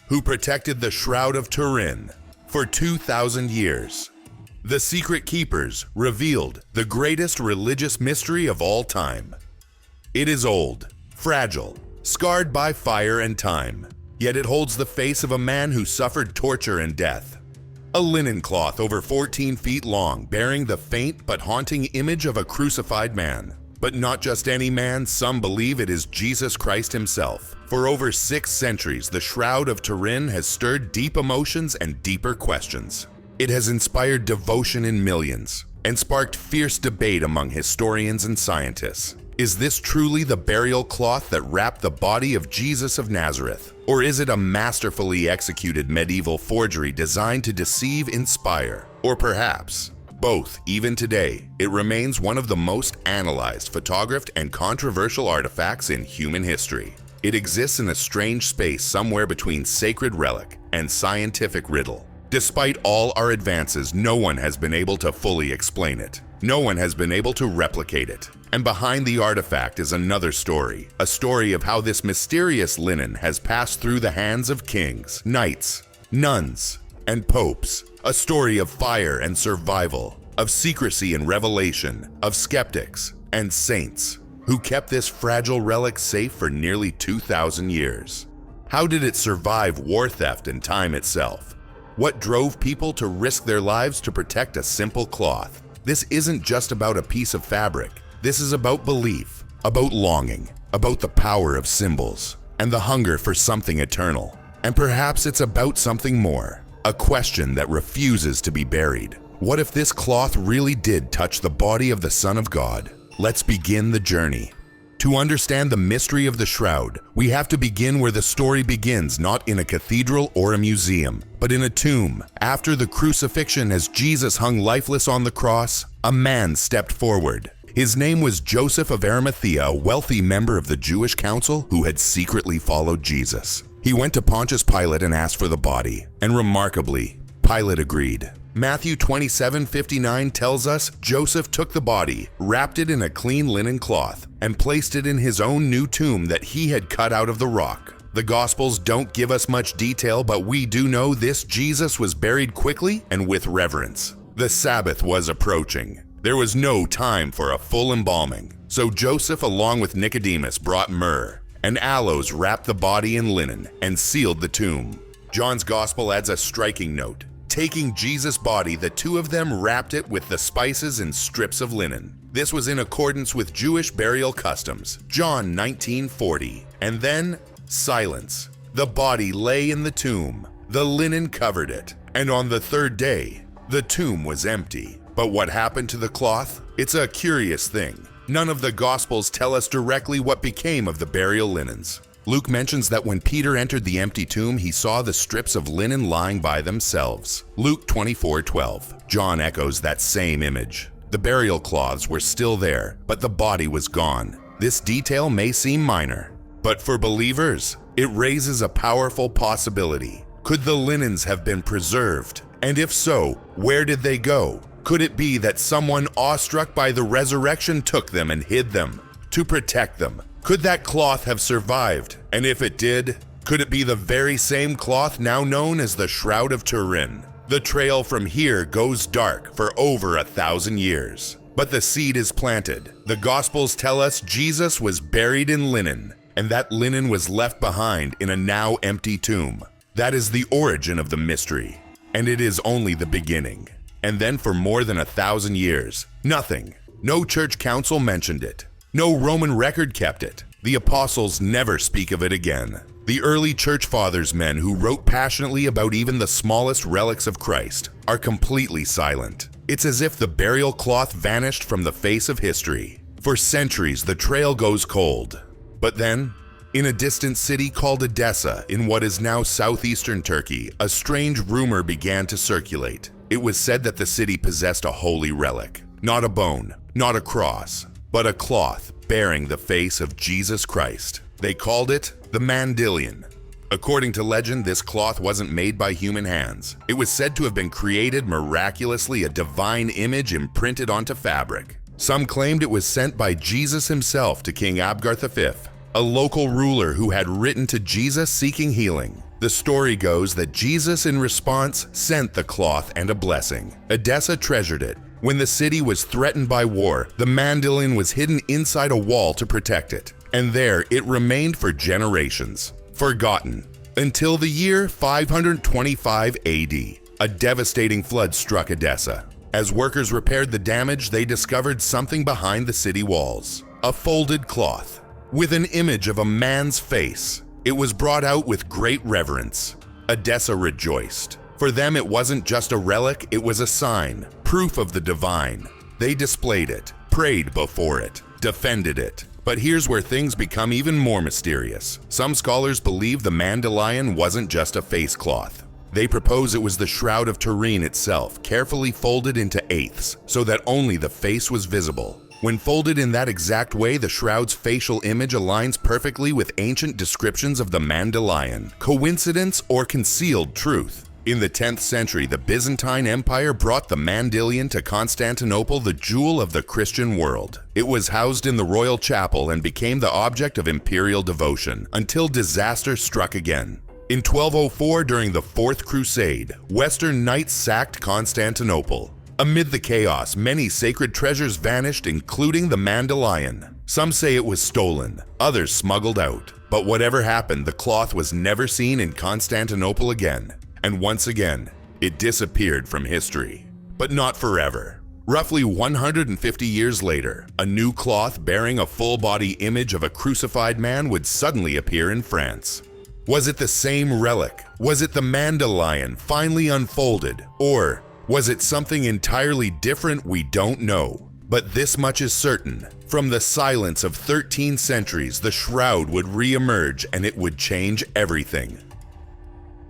who protected the Shroud of Turin for 2,000 years. The Secret Keepers revealed the greatest religious mystery of all time. It is old, fragile, scarred by fire and time, yet it holds the face of a man who suffered torture and death. A linen cloth over 14 feet long, bearing the faint but haunting image of a crucified man. But not just any man, some believe it is Jesus Christ himself. For over 6 centuries, the Shroud of Turin has stirred deep emotions and deeper questions. It has inspired devotion in millions and sparked fierce debate among historians and scientists. Is this truly the burial cloth that wrapped the body of Jesus of Nazareth? Or is it a masterfully executed medieval forgery designed to deceive, inspire? Or perhaps both? Even today, it remains one of the most analyzed, photographed, and controversial artifacts in human history. It exists in a strange space somewhere between sacred relic and scientific riddle. Despite all our advances, no one has been able to fully explain it. No one has been able to replicate it. And behind the artifact is another story, a story of how this mysterious linen has passed through the hands of kings, knights, nuns, and popes. A story of fire and survival, of secrecy and revelation, of skeptics and saints who kept this fragile relic safe for nearly 2,000 years. How did it survive war, theft, and time itself? What drove people to risk their lives to protect a simple cloth? This isn't just about a piece of fabric. This is about belief, about longing, about the power of symbols, and the hunger for something eternal. And perhaps it's about something more, a question that refuses to be buried. What if this cloth really did touch the body of the Son of God? Let's begin the journey. To understand the mystery of the Shroud, we have to begin where the story begins, not in a cathedral or a museum, but in a tomb. After the crucifixion, as Jesus hung lifeless on the cross, a man stepped forward. His name was Joseph of Arimathea, a wealthy member of the Jewish council who had secretly followed Jesus. He went to Pontius Pilate and asked for the body, and remarkably, Pilate agreed. Matthew 27:59 tells us Joseph took the body, wrapped it in a clean linen cloth, and placed it in his own new tomb that he had cut out of the rock. The Gospels don't give us much detail, but we do know this Jesus was buried quickly and with reverence. The Sabbath was approaching. There was no time for a full embalming, so Joseph, along with Nicodemus, brought myrrh, and aloes wrapped the body in linen and sealed the tomb. John's Gospel adds a striking note. Taking Jesus' body, the two of them wrapped it with the spices and strips of linen. This was in accordance with Jewish burial customs, John 19:40. And then, silence. The body lay in the tomb. The linen covered it. And on the third day, the tomb was empty. But what happened to the cloth? It's a curious thing. None of the Gospels tell us directly what became of the burial linens. Luke mentions that when Peter entered the empty tomb, he saw the strips of linen lying by themselves. Luke 24:12. John echoes that same image. The burial cloths were still there, but the body was gone. This detail may seem minor, but for believers, it raises a powerful possibility. Could the linens have been preserved? And if so, where did they go? Could it be that someone awestruck by the resurrection took them and hid them to protect them? Could that cloth have survived? And if it did, could it be the very same cloth now known as the Shroud of Turin? The trail from here goes dark for over 1,000 years. But the seed is planted. The Gospels tell us Jesus was buried in linen, and that linen was left behind in a now empty tomb. That is the origin of the mystery, and it is only the beginning. And then for more than 1,000 years, nothing. No church council mentioned it. No Roman record kept it. The apostles never speak of it again. The early church fathers, men who wrote passionately about even the smallest relics of Christ, are completely silent. It's as if the burial cloth vanished from the face of history. For centuries, the trail goes cold. But then, in a distant city called Edessa, in what is now southeastern Turkey, a strange rumor began to circulate. It was said that the city possessed a holy relic. Not a bone, not a cross, but a cloth bearing the face of Jesus Christ. They called it the Mandilion. According to legend, this cloth wasn't made by human hands. It was said to have been created miraculously, a divine image imprinted onto fabric. Some claimed it was sent by Jesus himself to King Abgar V, a local ruler who had written to Jesus seeking healing. The story goes that Jesus, in response, sent the cloth and a blessing. Edessa treasured it. When the city was threatened by war, the mandolin was hidden inside a wall to protect it, and there it remained for generations, forgotten, until the year 525 AD. A devastating flood struck Edessa. As workers repaired the damage, they discovered something behind the city walls. A folded cloth with an image of a man's face. It was brought out with great reverence. Edessa rejoiced. For them, it wasn't just a relic, it was a sign, proof of the divine. They displayed it, prayed before it, defended it. But here's where things become even more mysterious. Some scholars believe the mandolion wasn't just a face cloth. They propose it was the Shroud of Turin itself, carefully folded into eighths, so that only the face was visible. When folded in that exact way, the shroud's facial image aligns perfectly with ancient descriptions of the mandolion. Coincidence or concealed truth? In the 10th century, the Byzantine Empire brought the mandolion to Constantinople, the jewel of the Christian world. It was housed in the royal chapel and became the object of imperial devotion, until disaster struck again. In 1204, during the Fourth Crusade, Western knights sacked Constantinople. Amid the chaos, many sacred treasures vanished, including the mandolion. Some say it was stolen, others smuggled out. But whatever happened, the cloth was never seen in Constantinople again. And once again, it disappeared from history. But not forever. Roughly 150 years later, a new cloth bearing a full-body image of a crucified man would suddenly appear in France. Was it the same relic? Was it the mandolion finally unfolded? Or was it something entirely different? We don't know. But this much is certain. From the silence of 13 centuries, the shroud would re-emerge and it would change everything.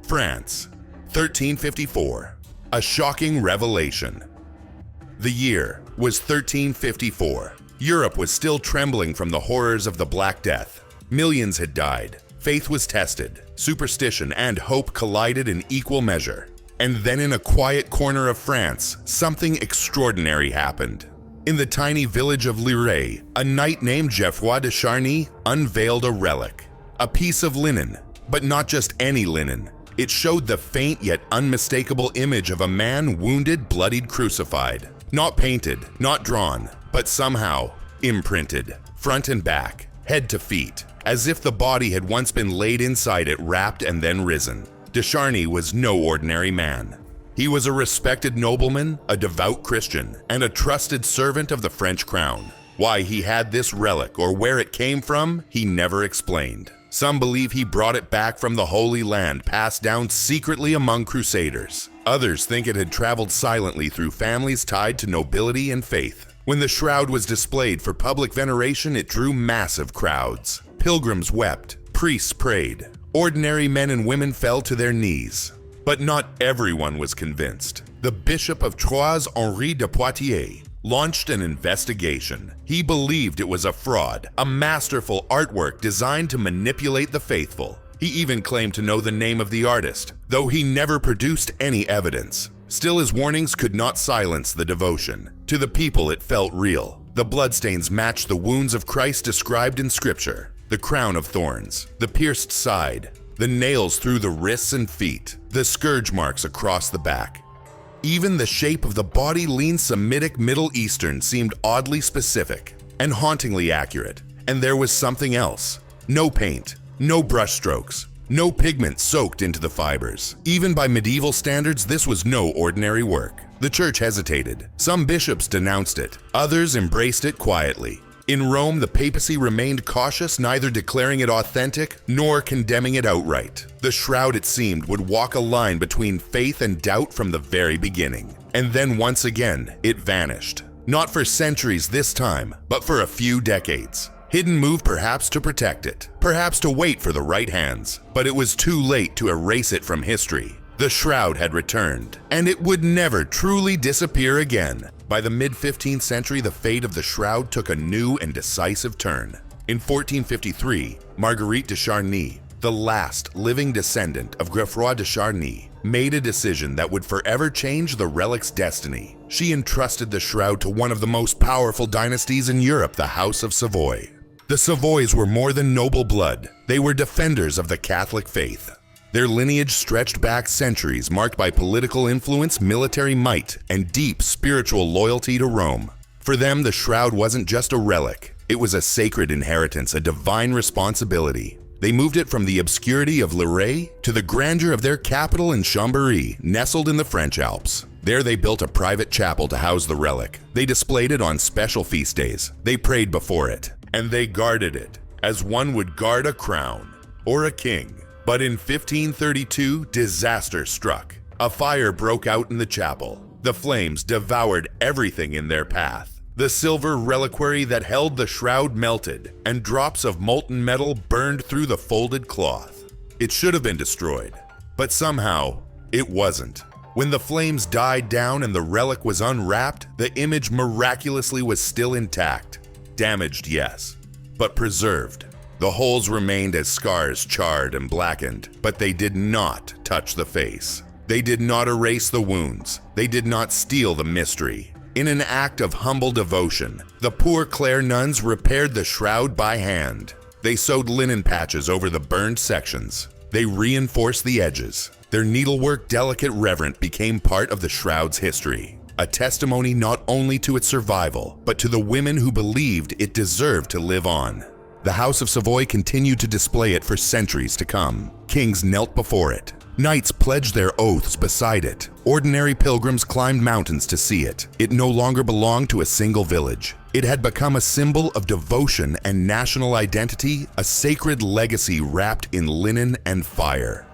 France, 1354. A shocking revelation. The year was 1354. Europe was still trembling from the horrors of the Black Death. Millions had died. Faith was tested. Superstition and hope collided in equal measure. And then in a quiet corner of France, something extraordinary happened. In the tiny village of Liray, a knight named Geoffroy de Charny unveiled a relic. A piece of linen, but not just any linen. It showed the faint yet unmistakable image of a man wounded, bloodied, crucified. Not painted, not drawn, but somehow imprinted, front and back, head to feet, as if the body had once been laid inside it, wrapped and then risen. De Charny was no ordinary man. He was a respected nobleman, a devout Christian, and a trusted servant of the French crown. Why he had this relic or where it came from, he never explained. Some believe he brought it back from the Holy Land, passed down secretly among crusaders. Others think it had traveled silently through families tied to nobility and faith. When the shroud was displayed for public veneration, it drew massive crowds. Pilgrims wept, priests prayed. Ordinary men and women fell to their knees. But not everyone was convinced. The Bishop of Troyes, Henri de Poitiers, launched an investigation. He believed it was a fraud, a masterful artwork designed to manipulate the faithful. He even claimed to know the name of the artist, though he never produced any evidence. Still, his warnings could not silence the devotion. To the people, it felt real. The bloodstains matched the wounds of Christ described in Scripture. The crown of thorns, the pierced side, the nails through the wrists and feet, the scourge marks across the back. Even the shape of the body leaned Semitic Middle Eastern seemed oddly specific and hauntingly accurate. And there was something else. No paint, no brushstrokes, no pigment soaked into the fibers. Even by medieval standards, this was no ordinary work. The church hesitated. Some bishops denounced it. Others embraced it quietly. In Rome, the papacy remained cautious, neither declaring it authentic nor condemning it outright. The shroud, it seemed, would walk a line between faith and doubt from the very beginning. And then once again, it vanished. Not for centuries this time, but for a few decades. Hidden move perhaps to protect it, perhaps to wait for the right hands. But it was too late to erase it from history. The shroud had returned, and it would never truly disappear again. By the mid-15th century, the fate of the shroud took a new and decisive turn. In 1453, Marguerite de Charny, the last living descendant of Geoffroy de Charny, made a decision that would forever change the relic's destiny. She entrusted the shroud to one of the most powerful dynasties in Europe, the House of Savoy. The Savoys were more than noble blood. They were defenders of the Catholic faith. Their lineage stretched back centuries, marked by political influence, military might, and deep spiritual loyalty to Rome. For them, the shroud wasn't just a relic. It was a sacred inheritance, a divine responsibility. They moved it from the obscurity of Lorraine to the grandeur of their capital in Chambéry, nestled in the French Alps. There they built a private chapel to house the relic. They displayed it on special feast days. They prayed before it, and they guarded it, as one would guard a crown or a king. But in 1532, disaster struck. A fire broke out in the chapel. The flames devoured everything in their path. The silver reliquary that held the shroud melted, and drops of molten metal burned through the folded cloth. It should have been destroyed, but somehow it wasn't. When the flames died down and the relic was unwrapped, the image miraculously was still intact. Damaged, yes, but preserved. The holes remained as scars, charred and blackened, but they did not touch the face. They did not erase the wounds. They did not steal the mystery. In an act of humble devotion, the Poor Clare nuns repaired the shroud by hand. They sewed linen patches over the burned sections. They reinforced the edges. Their needlework, delicate, reverent, became part of the shroud's history. A testimony not only to its survival, but to the women who believed it deserved to live on. The House of Savoy continued to display it for centuries to come. Kings knelt before it. Knights pledged their oaths beside it. Ordinary pilgrims climbed mountains to see it. It no longer belonged to a single village. It had become a symbol of devotion and national identity, a sacred legacy wrapped in linen and fire.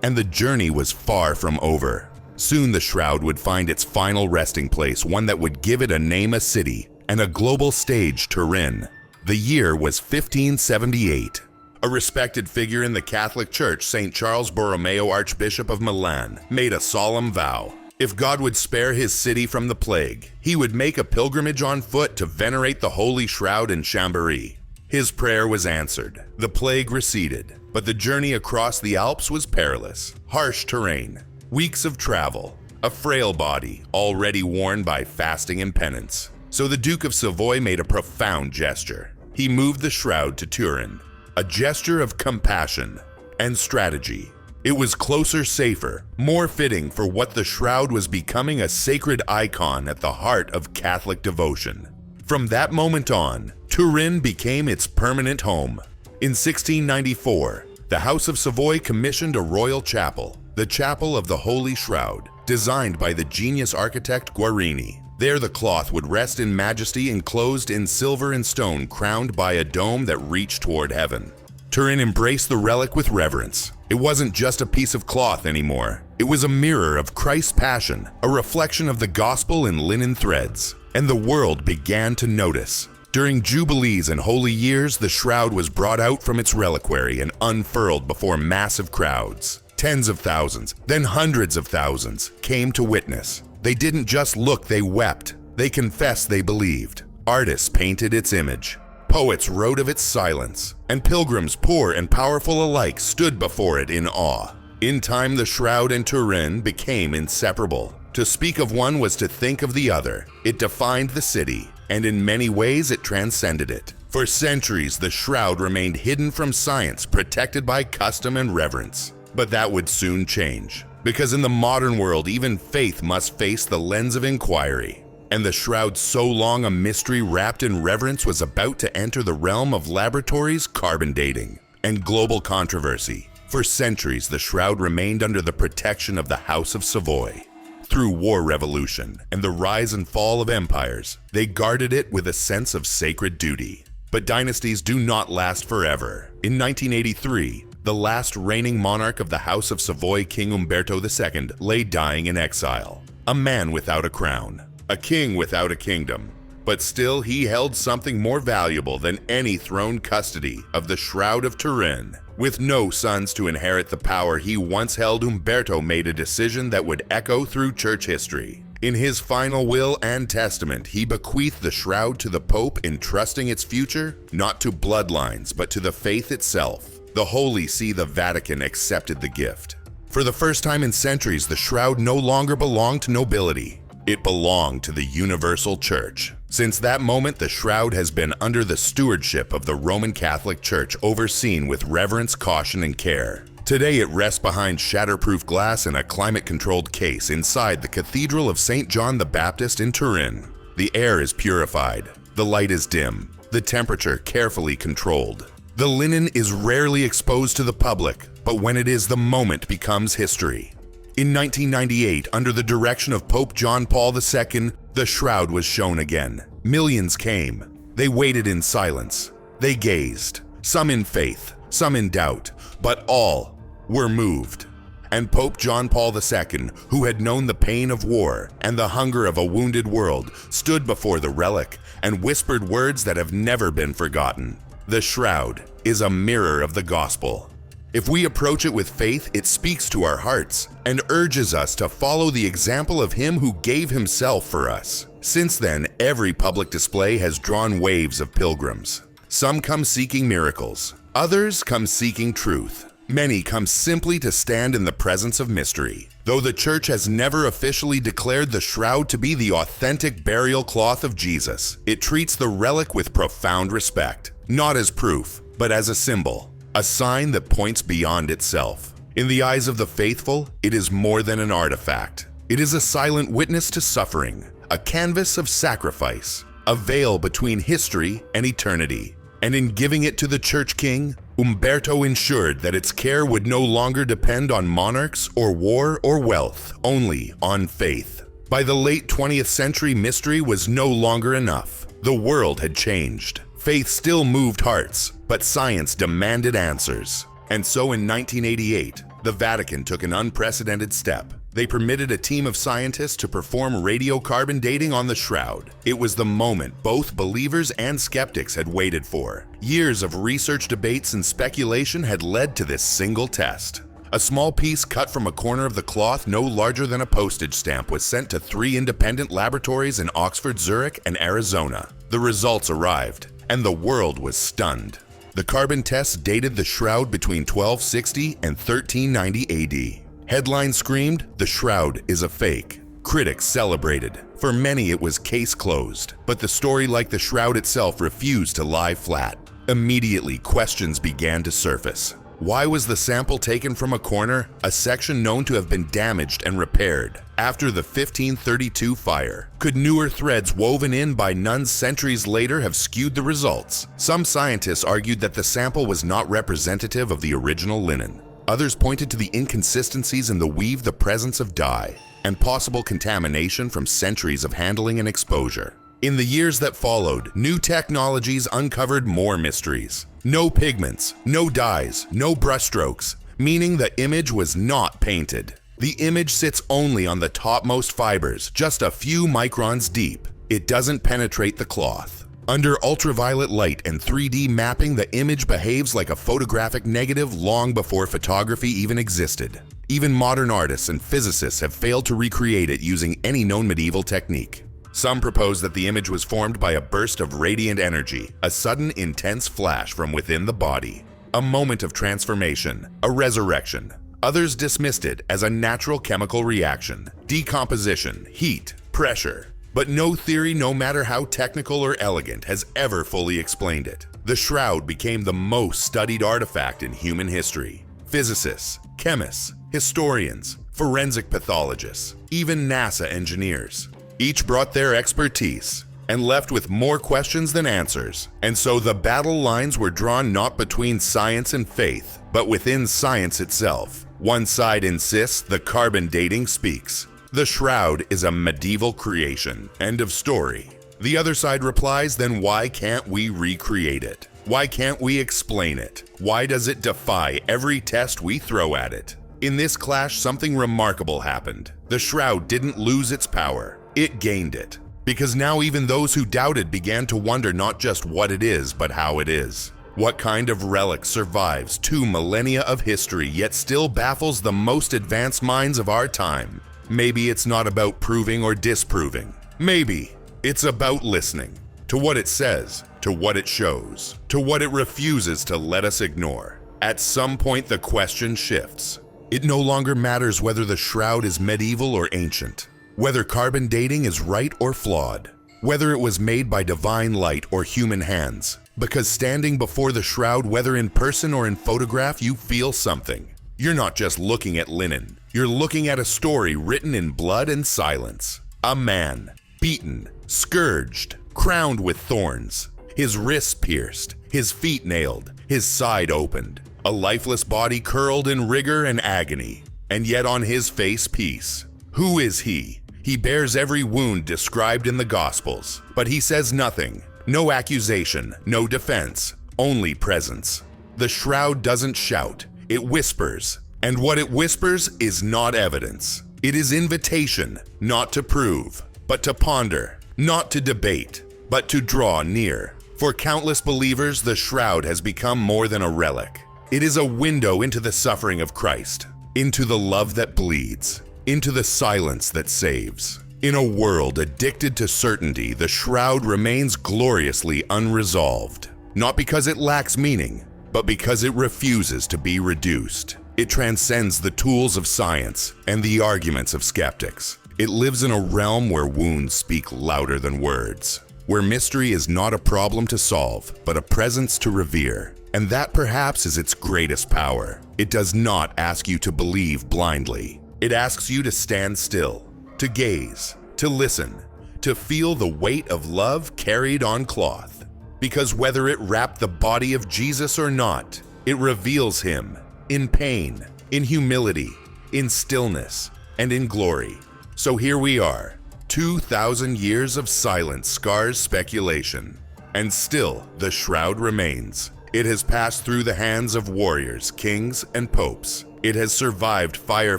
And the journey was far from over. Soon the shroud would find its final resting place, one that would give it a name, a city, and a global stage, Turin. The year was 1578. A respected figure in the Catholic Church, St. Charles Borromeo, Archbishop of Milan, made a solemn vow. If God would spare his city from the plague, he would make a pilgrimage on foot to venerate the Holy Shroud in Chambéry. His prayer was answered. The plague receded, but the journey across the Alps was perilous. Harsh terrain, weeks of travel, a frail body already worn by fasting and penance. So the Duke of Savoy made a profound gesture. He moved the shroud to Turin. A gesture of compassion and strategy. It was closer, safer, more fitting for what the shroud was becoming, a sacred icon at the heart of Catholic devotion. From that moment on, Turin became its permanent home. In 1694, the House of Savoy commissioned a royal chapel, the Chapel of the Holy Shroud, designed by the genius architect Guarini. There the cloth would rest in majesty, enclosed in silver and stone, crowned by a dome that reached toward heaven. Turin embraced the relic with reverence. It wasn't just a piece of cloth anymore. It was a mirror of Christ's passion, a reflection of the gospel in linen threads. And the world began to notice. During jubilees and holy years, the shroud was brought out from its reliquary and unfurled before massive crowds. Tens of thousands, then hundreds of thousands, came to witness. They didn't just look, they wept. They confessed they believed. Artists painted its image. Poets wrote of its silence. And pilgrims, poor and powerful alike, stood before it in awe. In time, the shroud and Turin became inseparable. To speak of one was to think of the other. It defined the city, and in many ways it transcended it. For centuries, the shroud remained hidden from science, protected by custom and reverence. But that would soon change. Because in the modern world, even faith must face the lens of inquiry. And the shroud, so long a mystery wrapped in reverence, was about to enter the realm of laboratories, carbon dating, and global controversy. For centuries, the shroud remained under the protection of the House of Savoy. Through war, revolution, and the rise and fall of empires, they guarded it with a sense of sacred duty. But dynasties do not last forever. In 1983, the last reigning monarch of the House of Savoy, King Umberto II, lay dying in exile. A man without a crown, a king without a kingdom. But still, he held something more valuable than any throne: custody of the Shroud of Turin. With no sons to inherit the power he once held, Umberto made a decision that would echo through church history. In his final will and testament, he bequeathed the shroud to the Pope, entrusting its future not to bloodlines, but to the faith itself. The Holy See, the Vatican, accepted the gift. For the first time in centuries, the shroud no longer belonged to nobility. It belonged to the universal church. Since that moment, the shroud has been under the stewardship of the Roman Catholic Church, overseen with reverence, caution, and care. Today it rests behind shatterproof glass in a climate-controlled case inside the Cathedral of St. John the Baptist in Turin. The air is purified, the light is dim, the temperature carefully controlled. The linen is rarely exposed to the public, but when it is, the moment becomes history. In 1998, under the direction of Pope John Paul II, the shroud was shown again. Millions came. They waited in silence. They gazed, some in faith, some in doubt, but all were moved. And Pope John Paul II, who had known the pain of war and the hunger of a wounded world, stood before the relic and whispered words that have never been forgotten. The shroud is a mirror of the gospel. If we approach it with faith, it speaks to our hearts and urges us to follow the example of him who gave himself for us. Since then, every public display has drawn waves of pilgrims. Some come seeking miracles, others come seeking truth. Many come simply to stand in the presence of mystery. Though the church has never officially declared the shroud to be the authentic burial cloth of Jesus, it treats the relic with profound respect. Not as proof, but as a symbol, a sign that points beyond itself. In the eyes of the faithful, it is more than an artifact. It is a silent witness to suffering, a canvas of sacrifice, a veil between history and eternity. And in giving it to the Church King, Umberto ensured that its care would no longer depend on monarchs or war or wealth, only on faith. By the late 20th century, mystery was no longer enough. The world had changed. Faith still moved hearts, but science demanded answers. And so in 1988, the Vatican took an unprecedented step. They permitted a team of scientists to perform radiocarbon dating on the shroud. It was the moment both believers and skeptics had waited for. Years of research, debates, and speculation had led to this single test. A small piece cut from a corner of the cloth no larger than a postage stamp was sent to 3 independent laboratories in Oxford, Zurich, and Arizona. The results arrived, and the world was stunned. The carbon tests dated the shroud between 1260 and 1390 AD. Headlines screamed, "The shroud is a fake." Critics celebrated. For many, it was case closed. But the story, like the shroud itself, refused to lie flat. Immediately, questions began to surface. Why was the sample taken from a corner, a section known to have been damaged and repaired after the 1532 fire? Could newer threads woven in by nuns centuries later have skewed the results? Some scientists argued that the sample was not representative of the original linen. Others pointed to the inconsistencies in the weave, the presence of dye, and possible contamination from centuries of handling and exposure. In the years that followed, new technologies uncovered more mysteries. No pigments, no dyes, no brushstrokes, meaning the image was not painted. The image sits only on the topmost fibers, just a few microns deep. It doesn't penetrate the cloth. Under ultraviolet light and 3D mapping, the image behaves like a photographic negative long before photography even existed. Even modern artists and physicists have failed to recreate it using any known medieval technique. Some propose that the image was formed by a burst of radiant energy, a sudden intense flash from within the body. A moment of transformation, a resurrection. Others dismissed it as a natural chemical reaction, decomposition, heat, pressure. But no theory, no matter how technical or elegant, has ever fully explained it. The shroud became the most studied artifact in human history. Physicists, chemists, historians, forensic pathologists, even NASA engineers. Each brought their expertise and left with more questions than answers. And so the battle lines were drawn not between science and faith, but within science itself. One side insists the carbon dating speaks. The shroud is a medieval creation. End of story. The other side replies, then why can't we recreate it? Why can't we explain it? Why does it defy every test we throw at it? In this clash, something remarkable happened. The shroud didn't lose its power. It gained it. Because now even those who doubted began to wonder not just what it is, but how it is. What kind of relic survives 2 millennia of history yet still baffles the most advanced minds of our time? Maybe it's not about proving or disproving. Maybe it's about listening to what it says, to what it shows, to what it refuses to let us ignore. At some point, the question shifts. It no longer matters whether the shroud is medieval or ancient, whether carbon dating is right or flawed, whether it was made by divine light or human hands. Because standing before the shroud, whether in person or in photograph, you feel something. You're not just looking at linen. You're looking at a story written in blood and silence. A man, beaten, scourged, crowned with thorns, his wrists pierced, his feet nailed, his side opened, a lifeless body curled in rigor and agony, and yet on his face peace. Who is he? He bears every wound described in the Gospels, but he says nothing. No accusation, no defense, only presence. The shroud doesn't shout, it whispers, and what it whispers is not evidence. It is invitation, not to prove, but to ponder, not to debate, but to draw near. For countless believers, the shroud has become more than a relic. It is a window into the suffering of Christ, into the love that bleeds, into the silence that saves. In a world addicted to certainty, the shroud remains gloriously unresolved, not because it lacks meaning, but because it refuses to be reduced. It transcends the tools of science and the arguments of skeptics. It lives in a realm where wounds speak louder than words, where mystery is not a problem to solve, but a presence to revere. And that perhaps is its greatest power. It does not ask you to believe blindly. It asks you to stand still, to gaze, to listen, to feel the weight of love carried on cloth. Because whether it wrapped the body of Jesus or not, it reveals him in pain, in humility, in stillness, and in glory. So here we are, 2,000 years of silent scars speculation, and still the shroud remains. It has passed through the hands of warriors, kings, and popes. It has survived fire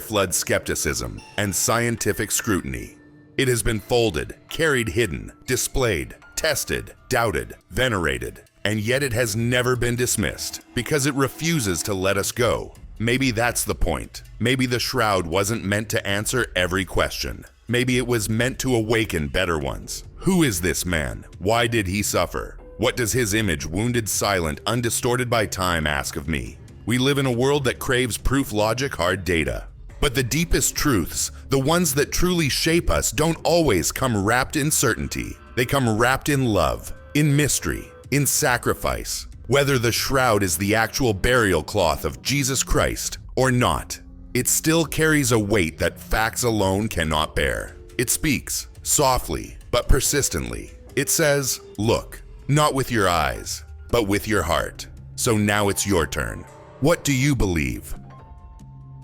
flood skepticism and scientific scrutiny. It has been folded, carried hidden, displayed, tested, doubted, venerated, and yet it has never been dismissed because it refuses to let us go. Maybe that's the point. Maybe the shroud wasn't meant to answer every question. Maybe it was meant to awaken better ones. Who is this man? Why did he suffer? What does his image, wounded, silent, undistorted by time, ask of me? We live in a world that craves proof, logic, hard data. But the deepest truths, the ones that truly shape us, don't always come wrapped in certainty. They come wrapped in love, in mystery, in sacrifice. Whether the shroud is the actual burial cloth of Jesus Christ or not, it still carries a weight that facts alone cannot bear. It speaks, softly but persistently. It says, look, not with your eyes, but with your heart. So now it's your turn. What do you believe?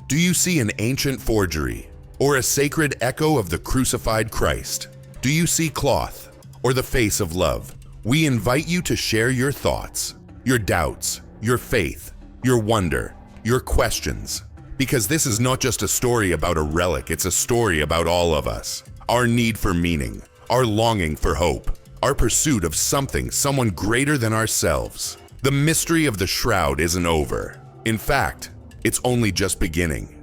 Do you see an ancient forgery or a sacred echo of the crucified Christ? Do you see cloth or the face of love? We invite you to share your thoughts, your doubts, your faith, your wonder, your questions. Because this is not just a story about a relic, it's a story about all of us. Our need for meaning, our longing for hope, our pursuit of something, someone greater than ourselves. The mystery of the shroud isn't over. In fact, it's only just beginning.